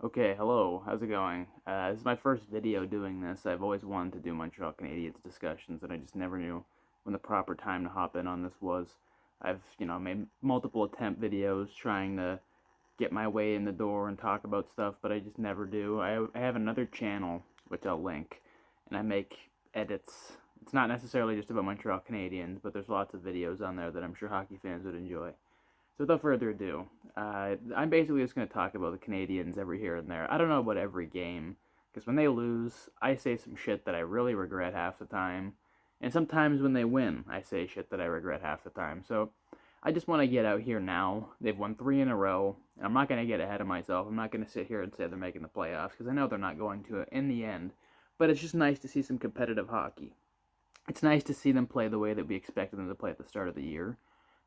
Okay, hello, how's it going? This is my first video doing this. I've always wanted to do Montreal Canadiens discussions, and I just never knew when the proper time to hop in on this was. I've made multiple attempt videos trying to get my way in the door and talk about stuff, but I just never do. I have another channel, which I'll link, and I make edits. It's not necessarily just about Montreal Canadiens, but there's lots of videos on there that I'm sure hockey fans would enjoy. So without further ado, I'm basically just going to talk about the Canadiens every here and there. I don't know about every game, because when they lose, I say some shit that I really regret half the time. And sometimes when they win, I say shit that I regret half the time. So I just want to get out here now. They've won 3 in a row. And I'm not going to get ahead of myself. I'm not going to sit here and say they're making the playoffs, because I know they're not going to in the end. But it's just nice to see some competitive hockey. It's nice to see them play the way that we expected them to play at the start of the year.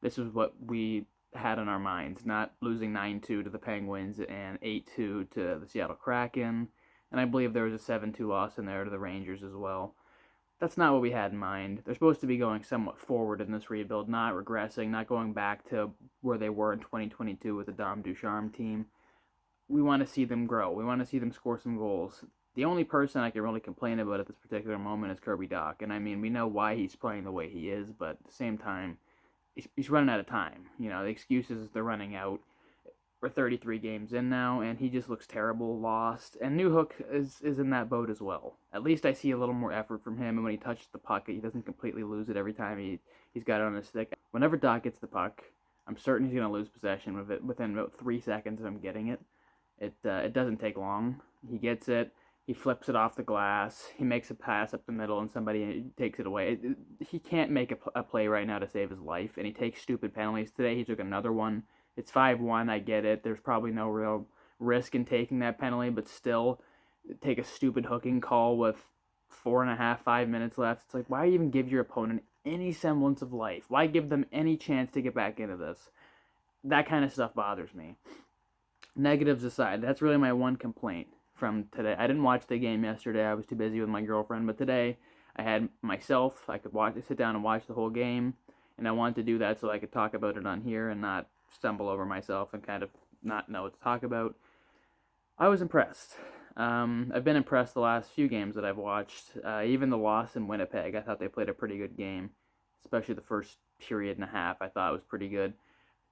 This is what we had in our minds, not losing 9-2 to the Penguins and 8-2 to the Seattle Kraken. And I believe there was a 7-2 loss in there to the Rangers as well. That's not what we had in mind. They're supposed to be going somewhat forward in this rebuild, not regressing, not going back to where they were in 2022 with the Dom Ducharme team. We want to see them grow. We want to see them score some goals. The only person I can really complain about at this particular moment is Kirby Dach. And I mean, we know why he's playing the way he is, but at the same time, he's running out of time. The excuses they're running out. We're 33 games in now, and he just looks terrible, lost. And Newhook is in that boat as well. At least I see a little more effort from him, and when he touches the puck, he doesn't completely lose it every time he's got it on his stick. Whenever Doc gets the puck, I'm certain he's going to lose possession of it within about 3 seconds of him getting it. It doesn't take long. He gets it. He flips it off the glass. He makes a pass up the middle, and somebody takes it away. He can't make a play right now to save his life, and he takes stupid penalties. Today he took another one. It's 5-1. I get it. There's probably no real risk in taking that penalty, but still, take a stupid hooking call with 4.5, 5 minutes left. It's like, why even give your opponent any semblance of life? Why give them any chance to get back into this? That kind of stuff bothers me. Negatives aside, that's really my one complaint from today. I didn't watch the game yesterday. I was too busy with my girlfriend, but today I had myself. I could sit down and watch the whole game, and I wanted to do that so I could talk about it on here and not stumble over myself and kind of not know what to talk about. I was impressed. I've been impressed the last few games that I've watched. Even the loss in Winnipeg, I thought they played a pretty good game, especially the first period and a half. I thought it was pretty good.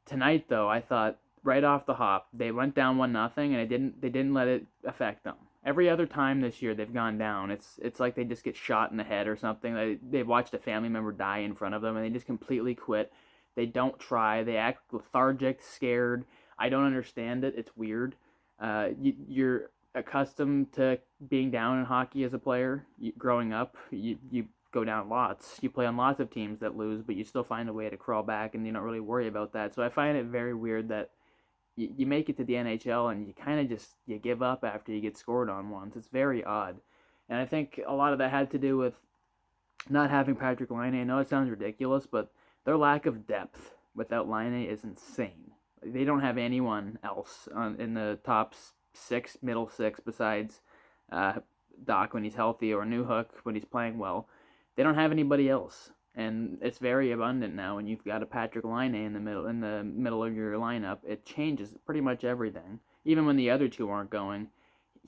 Tonight, though, I thought right off the hop they went down 1-0, and they didn't let it affect them. Every other time this year they've gone down, it's like they just get shot in the head or something. They've watched a family member die in front of them, and they just completely quit. They don't try. They act lethargic, scared. I don't understand it. It's weird. You're accustomed to being down in hockey as a player. Growing up, you go down lots. You play on lots of teams that lose, but you still find a way to crawl back, and you don't really worry about that. So I find it very weird that you make it to the NHL and you kind of just you give up after you get scored on once. It's very odd, and I think a lot of that had to do with not having Patrick Laine. I know it sounds ridiculous, but their lack of depth without Laine is insane. They don't have anyone else in the top six, middle six besides Doc when he's healthy or Newhook when he's playing well. They don't have anybody else, and it's very abundant now. When you've got a Patrick Laine in the middle of your lineup, it changes pretty much everything. Even when the other two aren't going,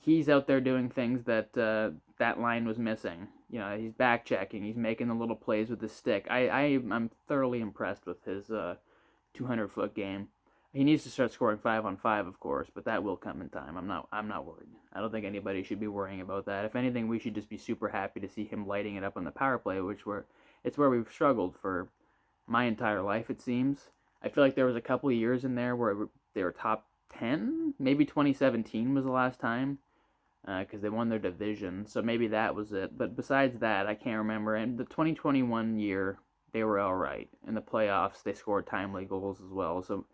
he's out there doing things that that line was missing. He's back checking. He's making the little plays with his stick. I'm thoroughly impressed with his 200-foot game. He needs to start scoring 5-on-5, of course, but that will come in time. I'm not worried. I don't think anybody should be worrying about that. If anything, we should just be super happy to see him lighting it up on the power play, it's where we've struggled for my entire life, it seems. I feel like there was a couple of years in there where they were top 10. Maybe 2017 was the last time, because they won their division, so maybe that was it. But besides that, I can't remember. And the 2021 year, they were all right. In the playoffs, they scored timely goals as well. So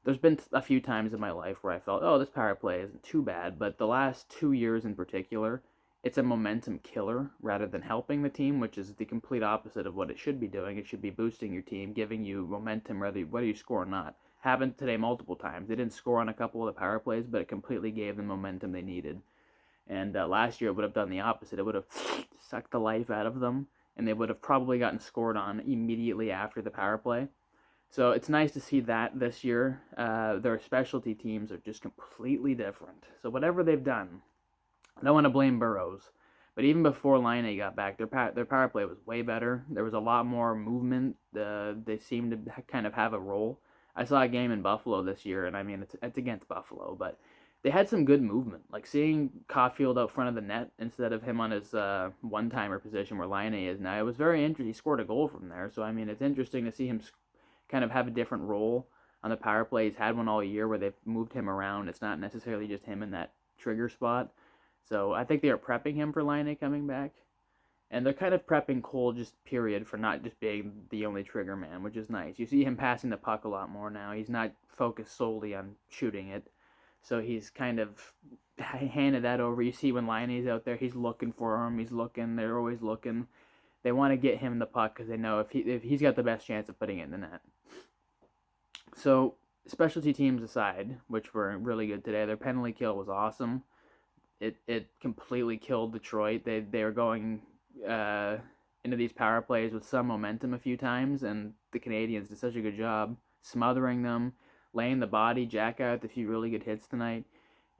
there's been a few times in my life where I felt, oh, this power play isn't too bad. But the last 2 years in particular, it's a momentum killer rather than helping the team, which is the complete opposite of what it should be doing. It should be boosting your team, giving you momentum whether you score or not. Happened today multiple times. They didn't score on a couple of the power plays, but it completely gave them momentum they needed. And last year it would have done the opposite. It would have sucked the life out of them, and they would have probably gotten scored on immediately after the power play. So it's nice to see that this year. Their specialty teams are just completely different. So whatever they've done, I don't want to blame Burrows, but even before Laine got back, their power play was way better. There was a lot more movement. They seemed to kind of have a role. I saw a game in Buffalo this year, and I mean it's against Buffalo, but they had some good movement. Like seeing Caulfield out front of the net instead of him on his one-timer position where Laine is now. It was very interesting. He scored a goal from there, so I mean it's interesting to see him kind of have a different role on the power play. He's had one all year where they've moved him around. It's not necessarily just him in that trigger spot. So I think they are prepping him for Laine coming back. And they're kind of prepping Cole just period for not just being the only trigger man, which is nice. You see him passing the puck a lot more now. He's not focused solely on shooting it. So he's kind of handed that over. You see when Laine's out there, he's looking for him. He's looking. They're always looking. They want to get him the puck because they know if he's got the best chance of putting it in the net. So specialty teams aside, which were really good today, their penalty kill was awesome. It completely killed Detroit. They were going into these power plays with some momentum a few times, and the Canadiens did such a good job smothering them, laying the body. Jack out a few really good hits tonight,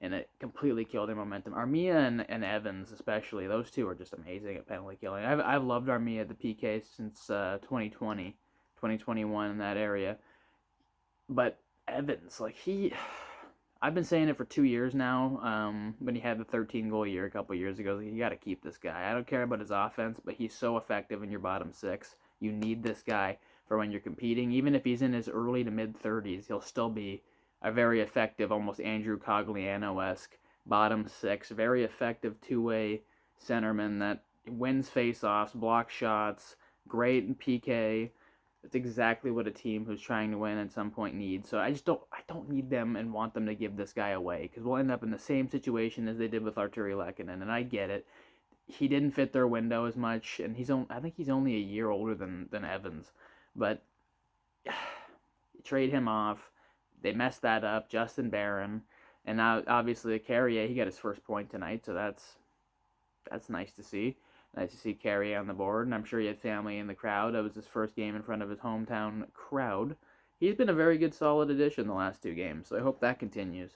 and it completely killed their momentum. Armia and Evans, especially, those two are just amazing at penalty killing. I've loved Armia at the PK since 2020, 2021 in that area. But Evans, like I've been saying it for 2 years now. When he had the 13-goal year a couple years ago, you got to keep this guy. I don't care about his offense, but he's so effective in your bottom six. You need this guy for when you're competing. Even if he's in his early to mid-30s, he'll still be a very effective, almost Andrew Cogliano-esque bottom six. Very effective two-way centerman that wins faceoffs, blocks shots, great in PK. That's exactly what a team who's trying to win at some point needs. So I don't need them and want them to give this guy away because we'll end up in the same situation as they did with Artturi Lehkonen, and I get it. He didn't fit their window as much, and I think he's only a year older than Evans, but trade him off. They messed that up. Justin Barron, and now obviously Carrier, he got his first point tonight, so that's nice to see. Nice to see Carey on the board, and I'm sure he had family in the crowd. That was his first game in front of his hometown crowd. He's been a very good, solid addition the last 2 games, so I hope that continues.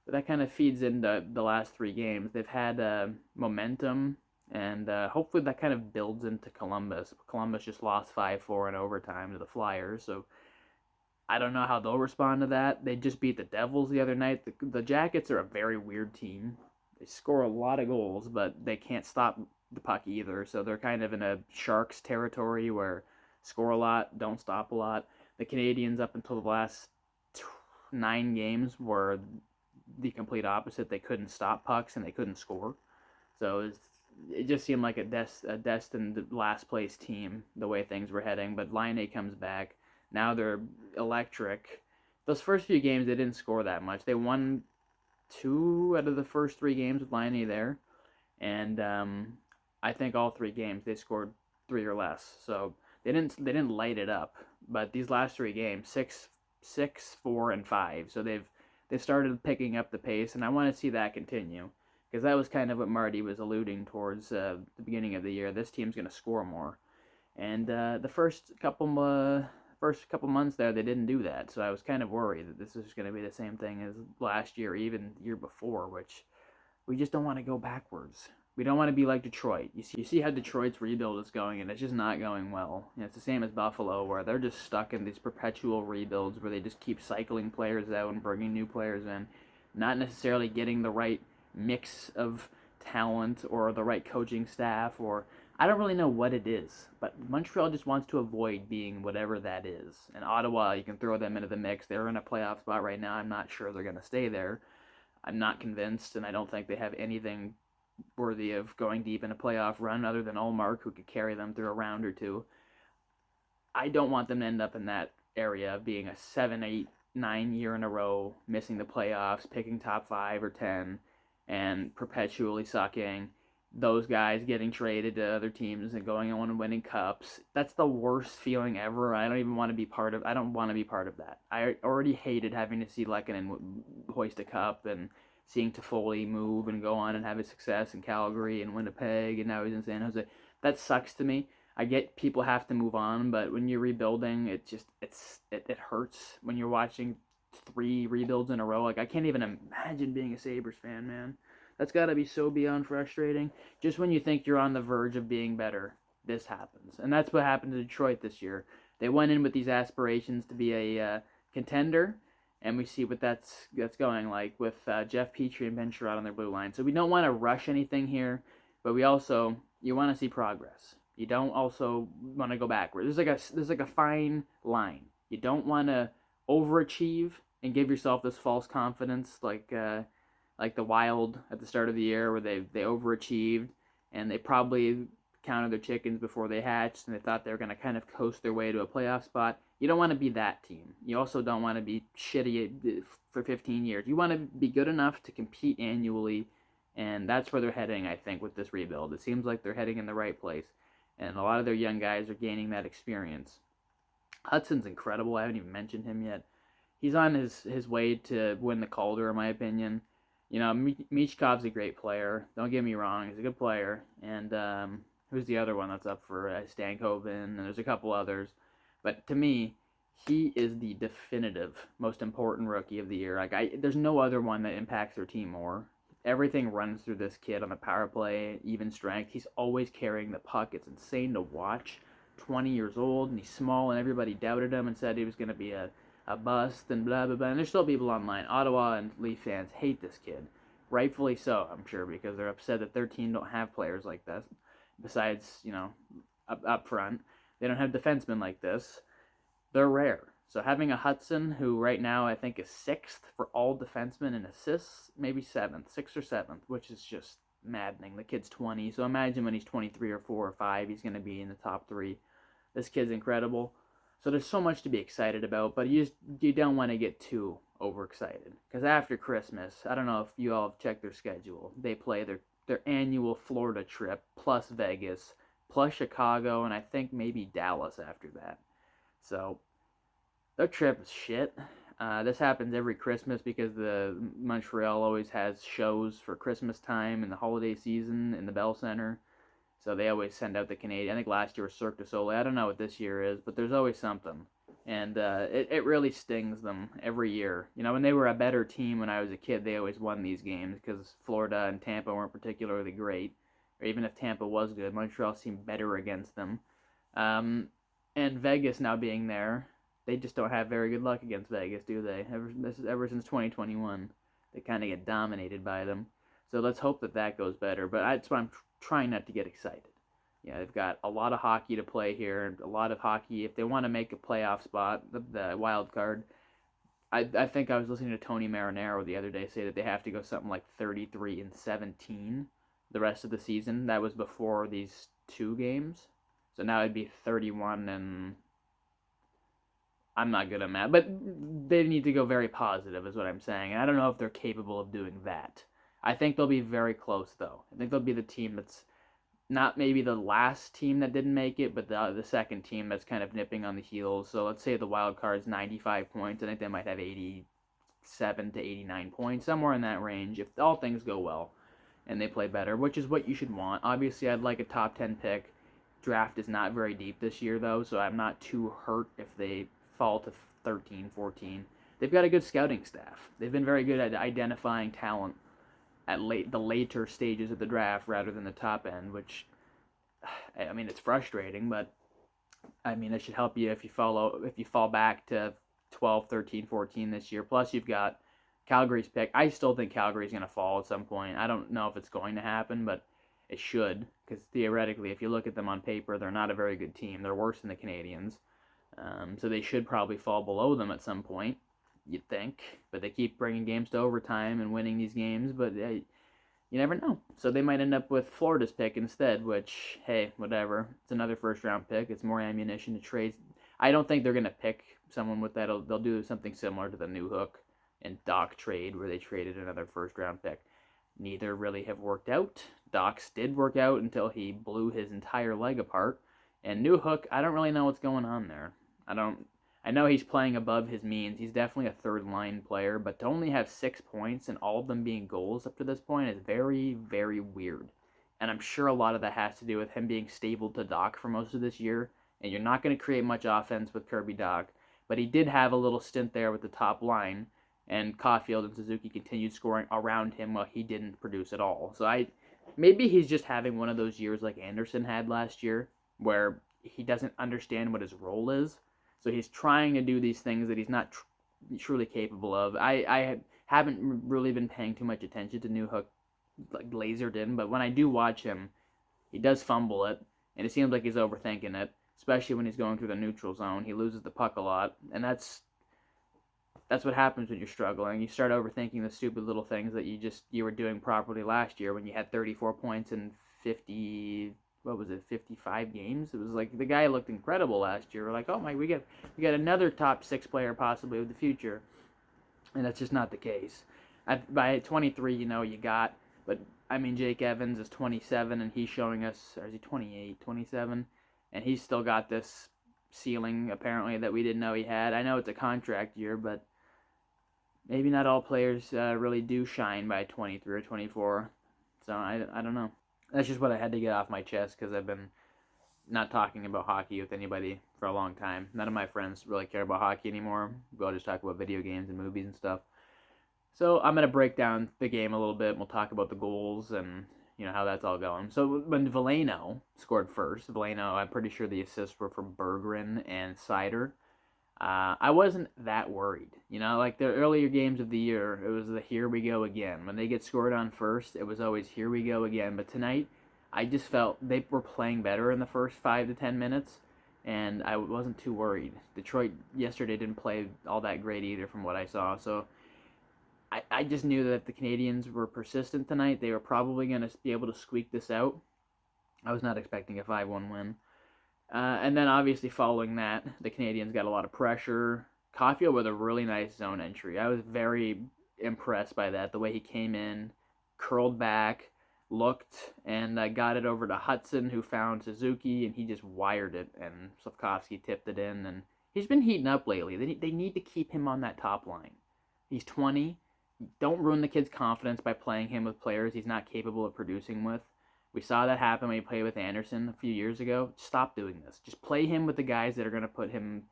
But that kind of feeds into the last 3 games. They've had momentum, and hopefully that kind of builds into Columbus. Columbus just lost 5-4 in overtime to the Flyers, so I don't know how they'll respond to that. They just beat the Devils the other night. The Jackets are a very weird team. They score a lot of goals, but they can't stop the puck either, so they're kind of in a Sharks territory where score a lot, don't stop a lot. The Canadiens up until the last 9 games were the complete opposite. They couldn't stop pucks and they couldn't score, so it just seemed like a destined last place team the way things were heading. But Laine comes back, now they're electric. Those first few games they didn't score that much. They won 2 out of the first 3 games with Laine there, and I think all 3 games they scored 3 or less. So they didn't light it up. But these last 3 games, 6, 4, and 5. So they've started picking up the pace, and I want to see that continue because that was kind of what Marty was alluding towards the beginning of the year. This team's going to score more, and the first couple months there they didn't do that. So I was kind of worried that this is going to be the same thing as last year, even the year before, which we just don't want to go backwards. We don't want to be like Detroit. You see how Detroit's rebuild is going, and it's just not going well. It's the same as Buffalo, where they're just stuck in these perpetual rebuilds where they just keep cycling players out and bringing new players in, not necessarily getting the right mix of talent or the right coaching staff, or I don't really know what it is. But Montreal just wants to avoid being whatever that is. And Ottawa, you can throw them into the mix. They're in a playoff spot right now. I'm not sure they're going to stay there. I'm not convinced, and I don't think they have anything worthy of going deep in a playoff run other than Ullmark, who could carry them through a round or 2. I don't want them to end up in that area of being a 7, 8, 9 year in a row, missing the playoffs, picking top 5 or 10, and perpetually sucking. Those guys getting traded to other teams and going on and winning cups. That's the worst feeling ever. I don't want to be part of that. I already hated having to see Lehkonen hoist a cup and seeing Toffoli move and go on and have his success in Calgary and Winnipeg, and now he's in San Jose. That sucks to me. I get people have to move on, but when you're rebuilding, it hurts when you're watching 3 rebuilds in a row. Like, I can't even imagine being a Sabres fan, man. That's got to be so beyond frustrating. Just when you think you're on the verge of being better, this happens. And that's what happened to Detroit this year. They went in with these aspirations to be a contender, and we see what that's going like with Jeff Petrie and Ben Sherrod on their blue line. So we don't want to rush anything here, but you want to see progress. You don't also want to go backward. There's like a fine line. You don't want to overachieve and give yourself this false confidence like the Wild at the start of the year where they overachieved and they probably counted their chickens before they hatched and they thought they were going to kind of coast their way to a playoff spot. You don't want to be that team. You also don't want to be shitty for 15 years. You want to be good enough to compete annually, and that's where they're heading, I think, with this rebuild. It seems like they're heading in the right place, and a lot of their young guys are gaining that experience. Hutson's incredible. I haven't even mentioned him yet. He's on his way to win the Calder, in my opinion. Michkov's a great player. Don't get me wrong. He's a good player. And who's the other one that's up for Stankoven? And there's a couple others. But to me, he is the definitive most important rookie of the year. There's no other one that impacts their team more. Everything runs through this kid on the power play, even strength. He's always carrying the puck. It's insane to watch. 20 years old, and he's small, and everybody doubted him and said he was going to be a bust and blah, blah, blah. And there's still people online. Ottawa and Leaf fans hate this kid. Rightfully so, I'm sure, because they're upset that their team don't have players like this. Besides, up front, they don't have defensemen like this. They're rare. So having a Hutson, who right now I think is 6th for all defensemen in assists, maybe 7th, 6th or 7th, which is just maddening. The kid's 20, so imagine when he's 23 or 4 or 5, he's going to be in the top 3. This kid's incredible. So there's so much to be excited about, but you don't want to get too overexcited. Because after Christmas, I don't know if you all have checked their schedule. They play their annual Florida trip, plus Vegas, plus Chicago, and I think maybe Dallas after that. So their trip is shit. This happens every Christmas because the Montreal always has shows for Christmas time and the holiday season in the Bell Center. So they always send out the Canadian. I think last year was Cirque du Soleil. I don't know what this year is, but there's always something. And it really stings them every year. When they were a better team when I was a kid, they always won these games because Florida and Tampa weren't particularly great. Or even if Tampa was good, Montreal seemed better against them. And Vegas now being there, they just don't have very good luck against Vegas, do they? Ever since 2021, they kind of get dominated by them. So let's hope that goes better. But that's why I'm trying not to get excited. They've got a lot of hockey to play here, a lot of hockey. If they want to make a playoff spot, the wild card, I think I was listening to Tony Marinaro the other day say that they have to go something like 33-17 the rest of the season. That was before these 2 games. So now it'd be 31 and... I'm not good at math, but they need to go very positive is what I'm saying. And I don't know if they're capable of doing that. I think they'll be very close, though. I think they'll be the team that's not maybe the last team that didn't make it, but the second team that's kind of nipping on the heels. So let's say the wild card's 95 points. I think they might have 87 to 89 points, somewhere in that range, if all things go well and they play better, which is what you should want. Obviously, I'd like a top 10 pick. Draft is not very deep this year, though, so I'm not too hurt if they fall to 13, 14. They've got a good scouting staff. They've been very good at identifying talent at the later stages of the draft rather than the top end, which, I mean, it's frustrating, but I mean, it should help you if you fall back to 12, 13, 14 this year. Plus, you've got Calgary's pick. I still think Calgary's going to fall at some point. I don't know if it's going to happen, but it should, because theoretically, if you look at them on paper, they're not a very good team. They're worse than the Canadiens. So they should probably fall below them at some point, you'd think. But they keep bringing games to overtime and winning these games, but you never know. So they might end up with Florida's pick instead, which, hey, whatever. It's another first-round pick. It's more ammunition to trade. I don't think they're going to pick someone with that. They'll do something similar to the New Hook and Doc trade, where they traded another first-round pick. Neither really have worked out. Doc's did work out until he blew his entire leg apart. And New Hook, I don't really know what's going on there. I know he's playing above his means. He's definitely a third-line player, but to only have 6 points and all of them being goals up to this point is very, very weird. and I'm sure a lot of that has to do with him being stable to Doc for most of this year, and you're not going to create much offense with Kirby Doc, but he did have a little stint there with the top line, and Caulfield and Suzuki continued scoring around him while he didn't produce at all. So maybe he's just having one of those years like Anderson had last year, where he doesn't understand what his role is, so he's trying to do these things that he's not truly capable of. I haven't really been paying too much attention to Newhook like lasered in, but when I do watch him, he does fumble it, and it seems like he's overthinking it, especially when he's going through the neutral zone. He loses the puck a lot, and that's what happens when you're struggling. You start overthinking the stupid little things that you were doing properly last year when you had 34 points in 55 games. It was like the guy looked incredible last year. We're like, oh my, we got another top 6 player possibly of the future, and that's just not the case. By 23, you got, but I mean, Jake Evans is 27, and he's showing us, or is he 28, 27, and he's still got this ceiling apparently that we didn't know he had. I know it's a contract year, but maybe not all players really do shine by 23 or 24. So I don't know. That's just what I had to get off my chest because I've been not talking about hockey with anybody for a long time. None of my friends really care about hockey anymore. We all just talk about video games and movies and stuff. So I'm going to break down the game a little bit. We'll talk about the goals and how that's all going. So when Veleno scored first, I'm pretty sure the assists were from Berggren and Seider. I wasn't that worried. Like the earlier games of the year, it was the here we go again. When they get scored on first, it was always here we go again. But tonight, I just felt they were playing better in the first 5 to 10 minutes, and I wasn't too worried. Detroit yesterday didn't play all that great either from what I saw. So I just knew that if the Canadiens were persistent tonight, they were probably going to be able to squeak this out. I was not expecting a 5-1 win. And then obviously following that, the Canadiens got a lot of pressure. Caulfield with a really nice zone entry. I was very impressed by that. The way he came in, curled back, looked, and got it over to Hutson, who found Suzuki, and he just wired it, and Slafkovsky tipped it in. And he's been heating up lately. They need to keep him on that top line. He's 20. Don't ruin the kid's confidence by playing him with players he's not capable of producing with. We saw that happen when he played with Anderson a few years ago. Stop doing this. Just play him with the guys that are going to put him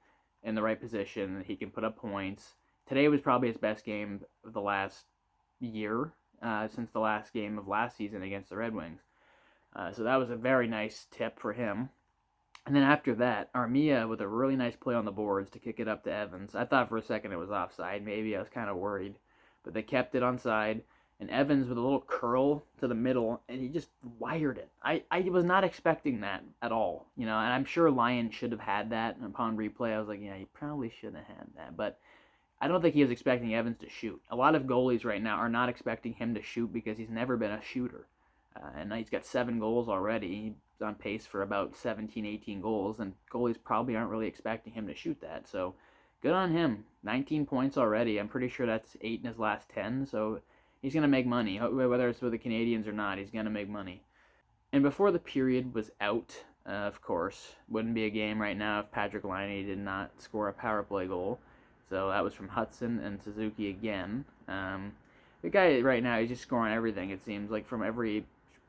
in the right position. He can put up points. Today was probably his best game of the last year, since the last game of last season against the Red Wings. So that was a very nice tip for him. And then after that, Armia with a really nice play on the boards to kick it up to Evans. I thought for a second it was offside. Maybe I was kind of worried. But they kept it onside. And Evans with a little curl to the middle, and he just wired it. I was not expecting that at all, and I'm sure Laine should have had that. And upon replay, I was like, yeah, he probably should have had that. But I don't think he was expecting Evans to shoot. A lot of goalies right now are not expecting him to shoot because he's never been a shooter. And he's got 7 goals already. He's on pace for about 17, 18 goals, and goalies probably aren't really expecting him to shoot that. So good on him. 19 points already. I'm pretty sure that's 8 in his last 10, so he's going to make money. Whether it's with the Canadiens or not, he's going to make money. And before the period was out, of course, wouldn't be a game right now if Patrick Laine did not score a power play goal. So that was from Hutson and Suzuki again. The guy right now, he's just scoring everything, it seems. Like from every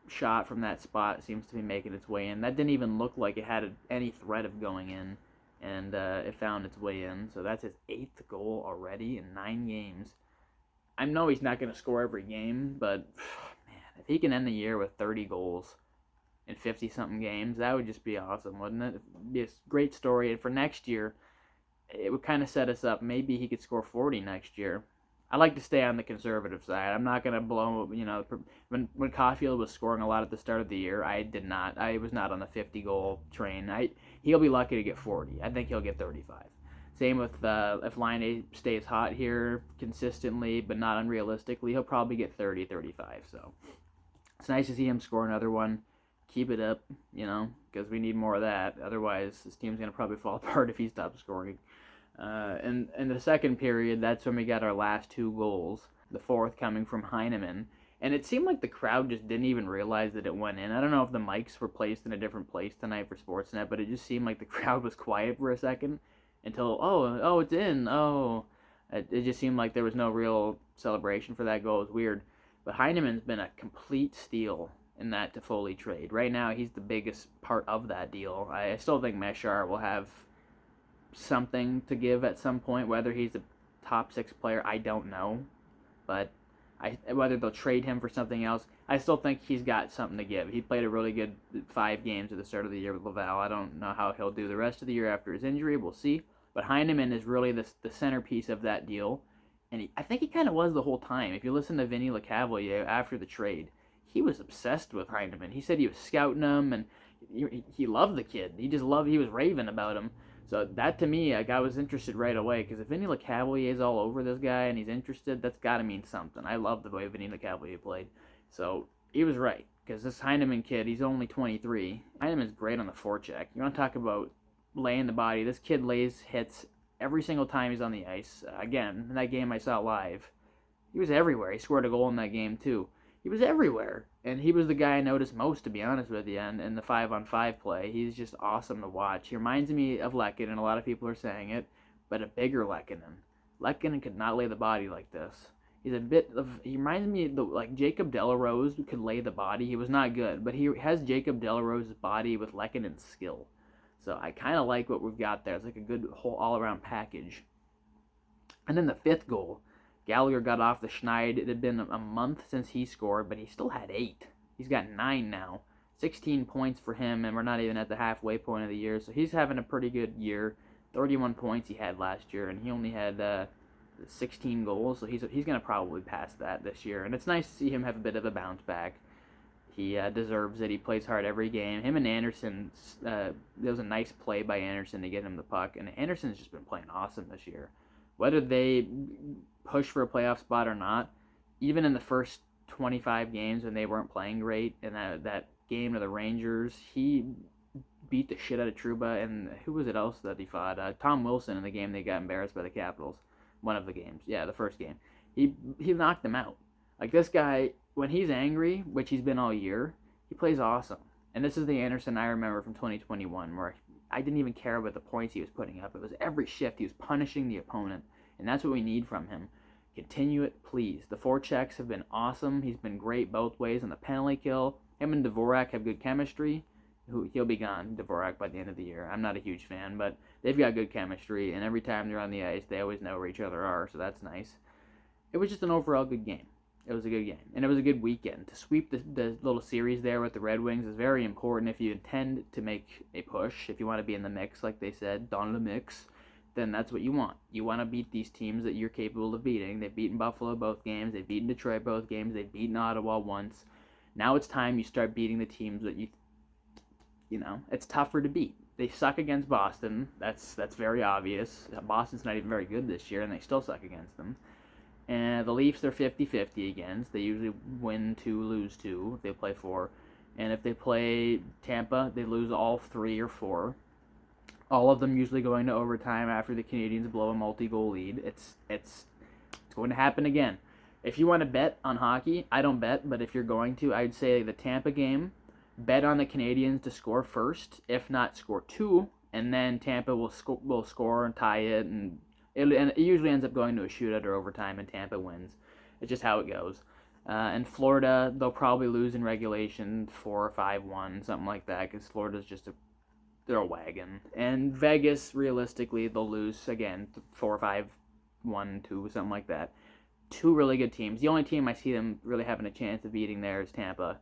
shot from that spot seems to be making its way in. That didn't even look like it had any threat of going in. And it found its way in. So that's his 8th goal already in 9 games. I know he's not going to score every game, but man, if he can end the year with 30 goals in 50-something games, that would just be awesome, wouldn't it? It'd be a great story. And for next year, it would kind of set us up. Maybe he could score 40 next year. I like to stay on the conservative side. I'm not going to blow, when Caulfield was scoring a lot at the start of the year, I did not. I was not on the 50-goal train. He'll be lucky to get 40. I think he'll get 35. Same with if Laine stays hot here consistently, but not unrealistically, he'll probably get 30, 35. So it's nice to see him score another one. Keep it up, because we need more of that. Otherwise, this team's going to probably fall apart if he stops scoring. And in the second period, that's when we got our last 2 goals. The fourth coming from Heineman. And it seemed like the crowd just didn't even realize that it went in. I don't know if the mics were placed in a different place tonight for Sportsnet, but it just seemed like the crowd was quiet for a second. Until, oh, it's in, It just seemed like there was no real celebration for that goal. It was weird. But Heineman's been a complete steal. in that Toffoli trade. Right now, he's the biggest part of that deal. I still think Meshar will have something to give at some point. Whether he's a top 6 player, I don't know. But whether they'll trade him for something else, I still think he's got something to give. He played a really good 5 games at the start of the year with Laval. I don't know how he'll do the rest of the year after his injury. We'll see. But Heineman is really the centerpiece of that deal. And I think he kind of was the whole time. If you listen to Vinny LeCavalier after the trade, he was obsessed with Heineman. He said he was scouting him, and he loved the kid. He was raving about him. So that, to me, I was interested right away, because if Vinny LeCavalier is all over this guy and he's interested, that's got to mean something. I love the way Vinny LeCavalier played. So he was right, because this Heineman kid, he's only 23. Heineman's great on the forecheck. You want to talk about laying the body. This kid lays hits every single time he's on the ice. Again, in that game I saw live, he was everywhere. He scored a goal in that game, too. He was everywhere. And he was the guy I noticed most, to be honest with you, in the 5-on-5 play. He's just awesome to watch. He reminds me of Lehkonen, and a lot of people are saying it, but a bigger Lehkonen. Lehkonen could not lay the body like this. He reminds me of like Jacob Delarose could lay the body. He was not good, but he has Jacob Delarose's body with Lehkonen's skill. So I kind of like what we've got there. It's like a good whole all-around package. And then the 5th goal, Gallagher got off the schneid. It had been a month since he scored, but he still had 8. He's got 9 now. 16 points for him, and we're not even at the halfway point of the year. So he's having a pretty good year. 31 points he had last year, and he only had 16 goals. So he's going to probably pass that this year. And it's nice to see him have a bit of a bounce back. He deserves it. He plays hard every game. Him and Anderson, there was a nice play by Anderson to get him the puck. And Anderson's just been playing awesome this year. Whether they push for a playoff spot or not, even in the first 25 games when they weren't playing great, in that game of the Rangers, he beat the shit out of Trouba. And who was it else that he fought? Tom Wilson in the game they got embarrassed by the Capitals. One of the games. Yeah, the first game. He knocked them out. Like, this guy, when he's angry, which he's been all year, he plays awesome. And this is the Anderson I remember from 2021, where I didn't even care about the points he was putting up. It was every shift he was punishing the opponent, and that's what we need from him. Continue it, please. The forechecks have been awesome. He's been great both ways on the penalty kill. Him and Dvorak have good chemistry. He'll be gone, Dvorak, by the end of the year. I'm not a huge fan, but they've got good chemistry, and every time they're on the ice, they always know where each other are, so that's nice. It was just an overall good game. It was a good game, and it was a good weekend. To sweep the little series there with the Red Wings is very important if you intend to make a push. If you want to be in the mix, like they said, dans le mix, then that's what you want. You want to beat these teams that you're capable of beating. They've beaten Buffalo both games. They've beaten Detroit both games. They've beaten Ottawa once. Now it's time you start beating the teams that it's tougher to beat. They suck against Boston. That's very obvious. Boston's not even very good this year, and they still suck against them. And the Leafs, they're 50-50 against. They usually win 2, lose 2 if they play 4. And if they play Tampa, they lose all 3 or 4. All of them usually going to overtime after the Canadiens blow a multi-goal lead. It's going to happen again. If you want to bet on hockey, I don't bet, but if you're going to, I'd say the Tampa game, bet on the Canadiens to score first, if not score 2, and then Tampa will score and tie it, and it usually ends up going to a shootout or overtime, and Tampa wins. It's just how it goes. And Florida, they'll probably lose in regulation 4 or 5-1, something like that, because Florida's they're a wagon. And Vegas, realistically, they'll lose, again, 4 or 5-1, 2, something like that. 2 really good teams. The only team I see them really having a chance of beating there is Tampa,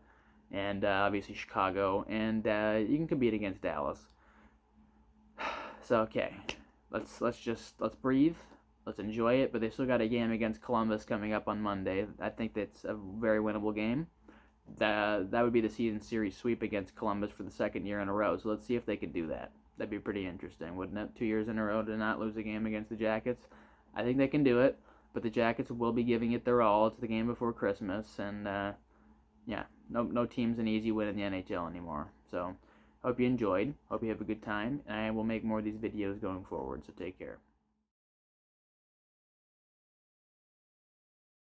and obviously Chicago, and you can compete against Dallas. So, okay. Let's breathe. Let's enjoy it. But they still got a game against Columbus coming up on Monday. I think that's a very winnable game. That would be the season series sweep against Columbus for the 2nd year in a row. So let's see if they could do that. That'd be pretty interesting, wouldn't it? 2 years in a row to not lose a game against the Jackets. I think they can do it. But the Jackets will be giving it their all. It's the game before Christmas, and no team's an easy win in the NHL anymore. So. Hope you enjoyed. Hope you have a good time. And I will make more of these videos going forward, so take care.